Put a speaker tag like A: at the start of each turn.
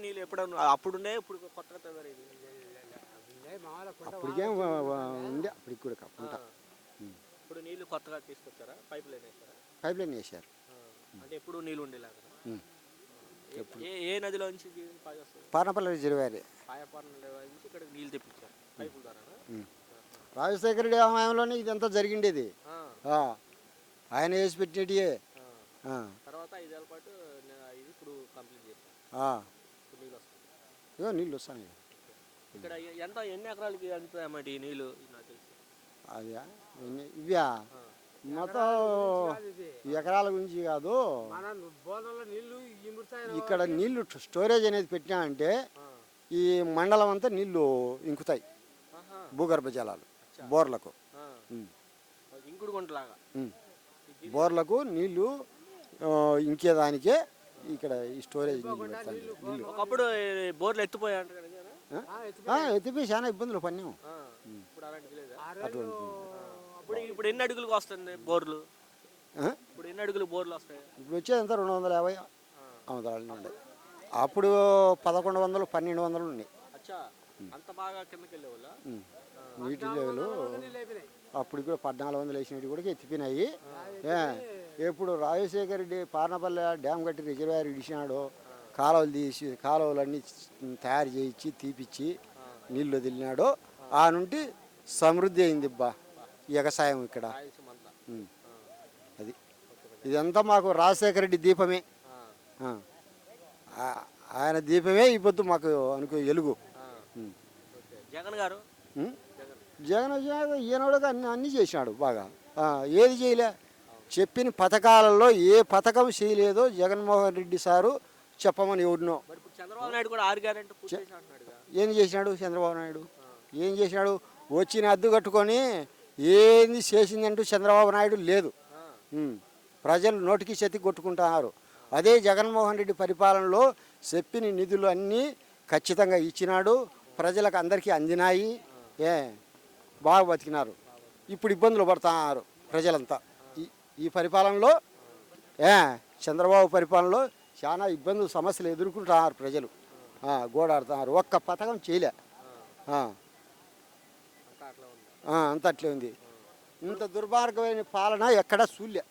A: నీళ్ళు ఎప్పుడన్నా అప్పుడుండే ఇప్పుడు కొత్తగా తయారైంది.
B: అప్పటికేం ఉండే అప్పటికి కూడా కప్పుంటా.
A: ఇప్పుడు నీళ్ళు కొత్తగా తీసుకొచ్చారా? పైప్ లైన్ వేసారా?
B: పైప్ లైన్ వేసారు.
A: అంటే ఎప్పుడు నీళ్ళు ఉండేలాగా.
B: ఎప్పుడు
A: ఏ నదిలో నుంచి పాయ వస్తుంది?
B: పార్నపల్లి రిజర్వాయర్.
A: పాయపాలన నుంచి ఇక్కడ నీళ్ళు తెప్పించారు పైపుల ద్వారా.
B: రాజశేఖర రెడ్డి హయాంలోనే ఇదంతా జరిగిండేది. ఆయన వేసి పెట్టినటియే.
A: తర్వాత 5 ఏళ్ల పాటు ఇది ఇప్పుడు కంప్లీట్ చేశారు. నీళ్ళు వస్తాయి.
B: ఇగో నీళ్ళు వస్తాయి.
A: ఇక్కడ ఎన్ని ఎకరాలకి అందుతాయన్నమాట ఈ నీళ్ళు?
B: అదే ఇవ్యా మొత్తం ఎకరాల గురించి కాదు. ఇక్కడ నీళ్లు స్టోరేజ్ అనేది పెట్టినామంటే ఈ మండలం అంతా నీళ్లు ఇంకుతాయి. భూగర్భ జలాలు బోర్లకు, బోర్లకు నీళ్లు ఇంకేదానికే ఇక్కడ ఈ స్టోరేజ్ నీళ్ళు.
A: ఒకప్పుడు బోర్లు ఎత్తిపోయా?
B: ఎత్తిపోయి చాలా ఇబ్బందులు పడినాము.
A: ఇప్పుడు ఎన్ని అడుగులకు వస్తుంది బోర్లు? ఇప్పుడు ఎన్ని అడుగులు బోర్లు వస్తాయి?
B: ఇప్పుడు వచ్చేదంతా 250 అవతరాలు ఉండే. అప్పుడు 1100 1200 ఉన్నాయి.
A: అంత బాగా కిందకి వెళ్ళేవాళ్ళ
B: నీటి లెవెల్. అప్పుడు కూడా 1400 వేసినవి కూడా ఎత్తిపోయినాయి. ఎప్పుడు రాజశేఖర రెడ్డి పార్నపల్లి డ్యామ్ కట్టి రిజర్వాయర్ ఇడిచినాడు, కాలువలు తీసి కాలువలన్నీ తయారు చేయించి తీపిచ్చి నీళ్ళు వదిలినాడు. ఆ నుండి సమృద్ధి అయింది బా వ్యవసాయం ఇక్కడ. అది ఇదంతా మాకు రాజశేఖర రెడ్డి దీపమే. ఆయన దీపమే ఈ పొద్దు మాకు అనుకో ఎలుగు.
A: జగన్ గారు
B: జగన్ ఈయనోడుగా అన్నీ చేసినాడు బాగా. ఏది చేయలే, చెప్పిన పథకాలలో ఏ పథకం చేయలేదో జగన్మోహన్ రెడ్డి సారు చెప్పమని ఎవరినో.
A: చంద్రబాబు నాయుడు కూడా
B: ఏం చేసినాడు? చంద్రబాబు నాయుడు ఏం చేసినాడు? వచ్చిన అద్దు కట్టుకొని ఏంది చేసిందంటూ చంద్రబాబు నాయుడు లేదు. ప్రజలు నోటికి చెత్తి కొట్టుకుంటున్నారు. అదే జగన్మోహన్ రెడ్డి పరిపాలనలో చెప్పిన నిధులు అన్నీ ఖచ్చితంగా ఇచ్చినాడు. ప్రజలకు అందరికీ అందినాయి. బాగా బతికినారు. ఇప్పుడు ఇబ్బందులు పడుతున్నారు ప్రజలంతా. ఈ పరిపాలనలో చంద్రబాబు పరిపాలనలో చాలా ఇబ్బందులు సమస్యలు ఎదుర్కొంటున్నారు ప్రజలు. గోడాడుతున్నారు. ఒక్క పథకం చేయలే. అంత అట్లే ఉంది. ఇంత దుర్మార్గమైన పాలన ఎక్కడా చూడలే.